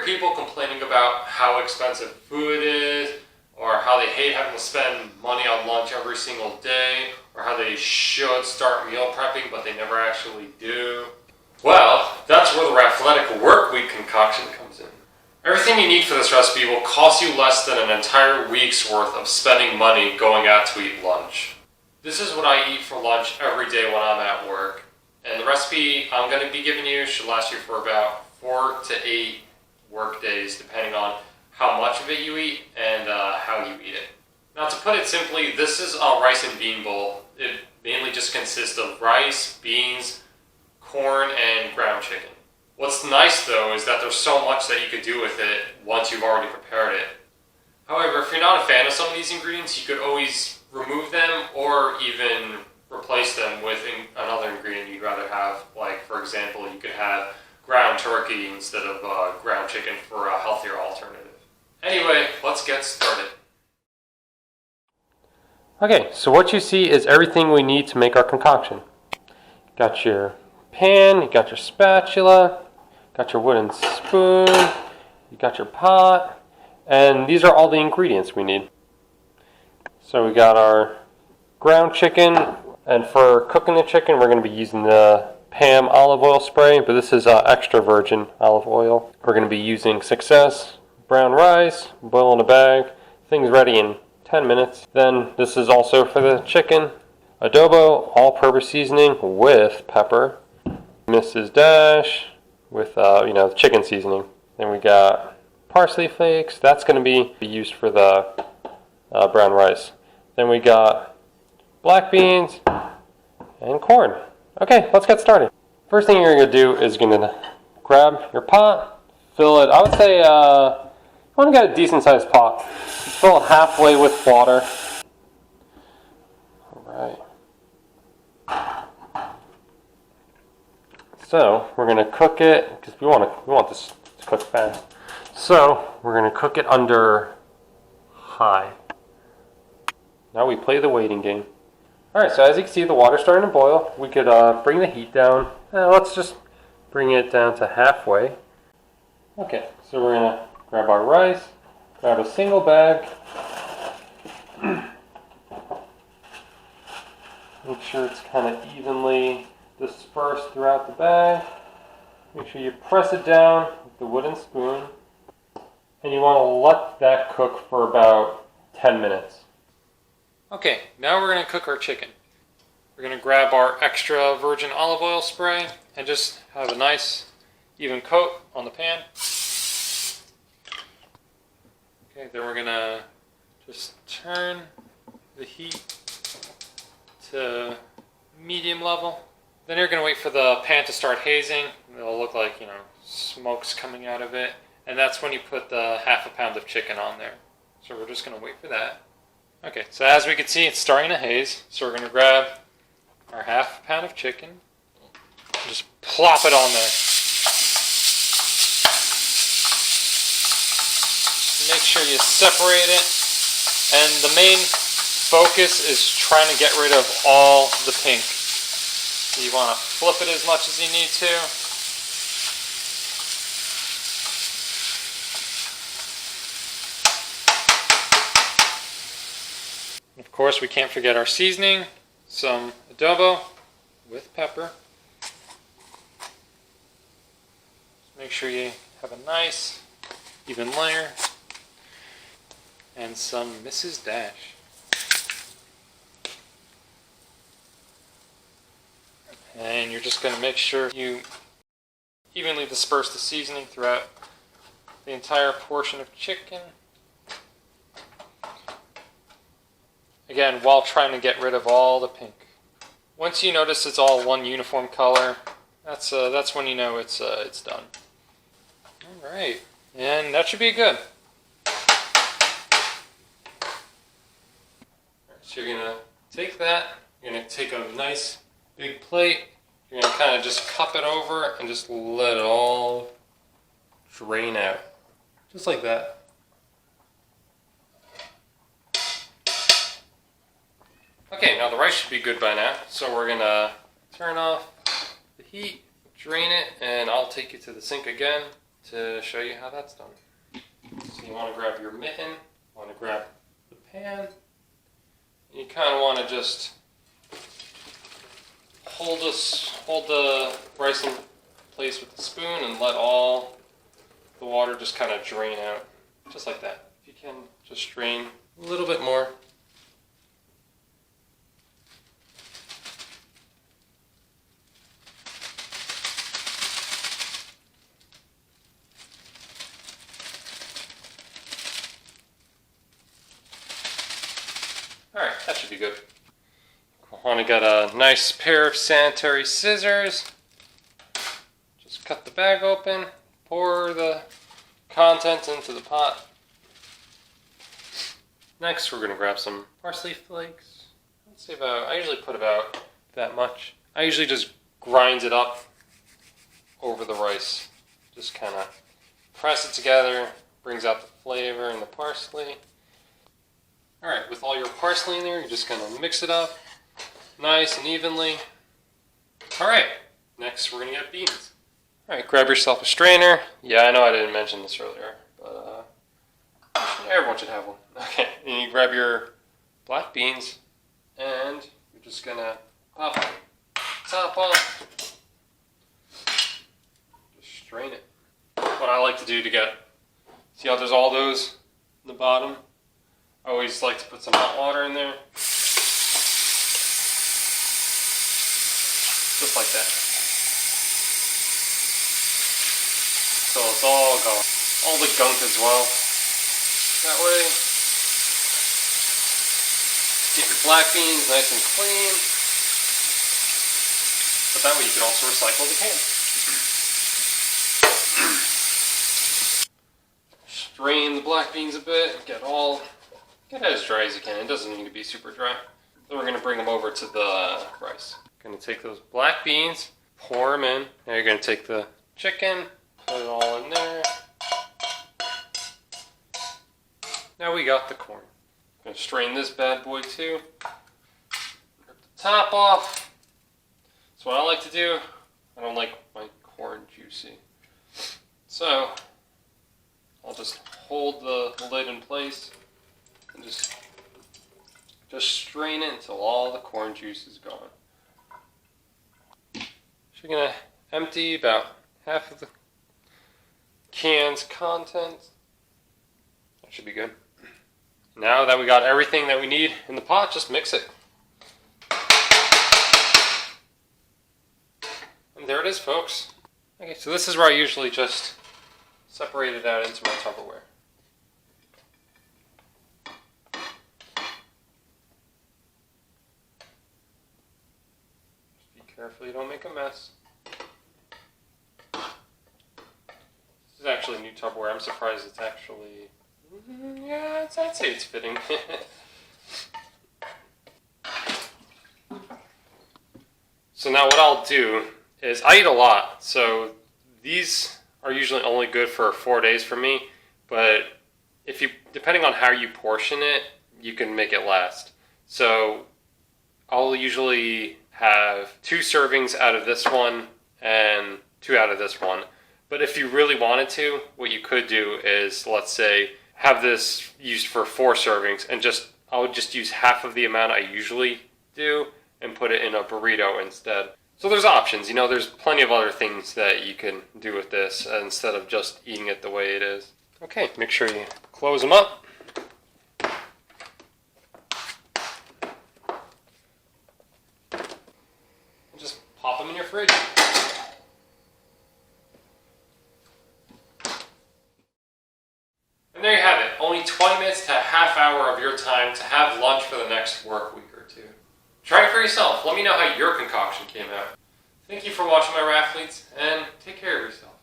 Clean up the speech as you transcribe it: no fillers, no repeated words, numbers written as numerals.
people complaining about how expensive food is, or how they hate having to spend money on lunch every single day, or how they should start meal prepping but they never actually do? Well, that's where the Raphletic Work Week concoction comes in. Everything you need for this recipe will cost you less than an entire week's worth of spending money going out to eat lunch. This is what I eat for lunch every day when I'm at work. And the recipe I'm going to be giving you should last you for about 4 to 8 work days, depending on how much of it you eat and how you eat it. Now, to put it simply, this is a rice and bean bowl. It mainly just consists of rice, beans, corn, and ground chicken. What's nice though is that there's so much that you could do with it once you've already prepared it. However, if you're not a fan of some of these ingredients, you could always remove them or even replace them with another ingredient you'd rather have. Like, for example, you could have ground turkey instead of ground chicken for a healthier alternative. Anyway, let's get started. Okay, so what you see is everything we need to make our concoction. Got your pan, you got your spatula, got your wooden spoon, you got your pot, and these are all the ingredients we need. So we got our ground chicken, and for cooking the chicken we're going to be using the Pam olive oil spray, but this is extra virgin olive oil. We're going to be using Success brown rice, boil in a bag, things ready in 10 minutes. Then this is also for the chicken, adobo, all-purpose seasoning with pepper, Mrs. Dash with chicken seasoning. Then we got parsley flakes, that's going to be used for the brown rice. Then we got black beans and corn. Okay, let's get started. First thing you're going to do is going to grab your pot, fill it, I would say, you want to get a decent sized pot. Fill it halfway with water. Alright. So, we're going to cook it, because we want this to cook fast. So, we're going to cook it under high. Now we play the waiting game. Alright, so as you can see, the water's starting to boil. We could bring the heat down. Let's just bring it down to halfway. Okay, so we're going to grab our rice, grab a single bag. Make sure it's kind of evenly dispersed throughout the bag. Make sure you press it down with the wooden spoon. And you want to let that cook for about 10 minutes. Okay, now we're going to cook our chicken. We're going to grab our extra virgin olive oil spray and just have a nice even coat on the pan. Okay, then we're going to just turn the heat to medium level. Then you're going to wait for the pan to start hazing. It'll look like, smoke's coming out of it. And that's when you put the half a pound of chicken on there. So we're just going to wait for that. Okay, so as we can see, it's starting to haze. So we're going to grab our half a pound of chicken and just plop it on there. Make sure you separate it. And the main focus is trying to get rid of all the pink. So you want to flip it as much as you need to. Of course, we can't forget our seasoning, some adobo with pepper. Make sure you have a nice even layer, and some Mrs. Dash. And you're just going to make sure you evenly disperse the seasoning throughout the entire portion of chicken. Again, while trying to get rid of all the pink. Once you notice it's all one uniform color, that's when you know it's done. All right, and that should be good. So you're gonna take that. You're gonna take a nice big plate. You're gonna kind of just cup it over and just let it all drain out, just like that. Okay, now the rice should be good by now, so we're going to turn off the heat, drain it, and I'll take you to the sink again to show you how that's done. So you want to grab your mitten, want to grab the pan, and you kind of want to just hold the rice in place with the spoon and let all the water just kind of drain out, just like that. If you can, just drain a little bit more. Alright, that should be good. I want to get a nice pair of sanitary scissors. Just cut the bag open, pour the contents into the pot. Next, we're going to grab some parsley flakes. I usually put about that much. I usually just grind it up over the rice. Just kind of press it together, brings out the flavor and the parsley. Alright, with all your parsley in there, you're just going to mix it up nice and evenly. Alright, next we're going to get beans. Alright, grab yourself a strainer. Yeah, I know I didn't mention this earlier, but everyone should have one. Okay, and you grab your black beans, and you're just going to pop the top off. Just strain it. What I like to do to get, see how there's all those in the bottom? I always like to put some hot water in there. Just like that. So it's all gone. All the gunk as well. That way, get your black beans nice and clean. But that way you can also recycle the can. Strain the black beans a bit, get it as dry as you can. It doesn't need to be super dry. Then we're going to bring them over to the rice. Going to take those black beans, pour them in. Now you're going to take the chicken, put it all in there. Now we got the corn. Going to strain this bad boy too. Rip the top off. That's what I like to do. I don't like my corn juicy. So I'll just hold the lid in place and just strain it until all the corn juice is gone. So you're going to empty about half of the can's contents. That should be good. Now that we got everything that we need in the pot, just mix it. And there it is, folks. Okay, so this is where I usually just separate it out into my Tupperware. Just be careful you don't make a mess. This is actually new Tupperware. I'm surprised it's actually... yeah, I'd say it's fitting. So now what I'll do is, I eat a lot, so these are usually only good for 4 days for me, but if you, depending on how you portion it, you can make it last. So I'll usually have 2 servings out of this one and 2 out of this one. But if you really wanted to, what you could do is, let's say, have this used for 4 servings, and I would just use half of the amount I usually do and put it in a burrito instead. So there's options, there's plenty of other things that you can do with this instead of just eating it the way it is. Okay, make sure you close them up. And just pop them in your fridge. And there you have it. Only 20 minutes to a half hour of your time to have lunch for the next work week or 2. Try it for yourself. Let me know how your concoction came out. Thank you for watching my Raphletes, and take care of yourself.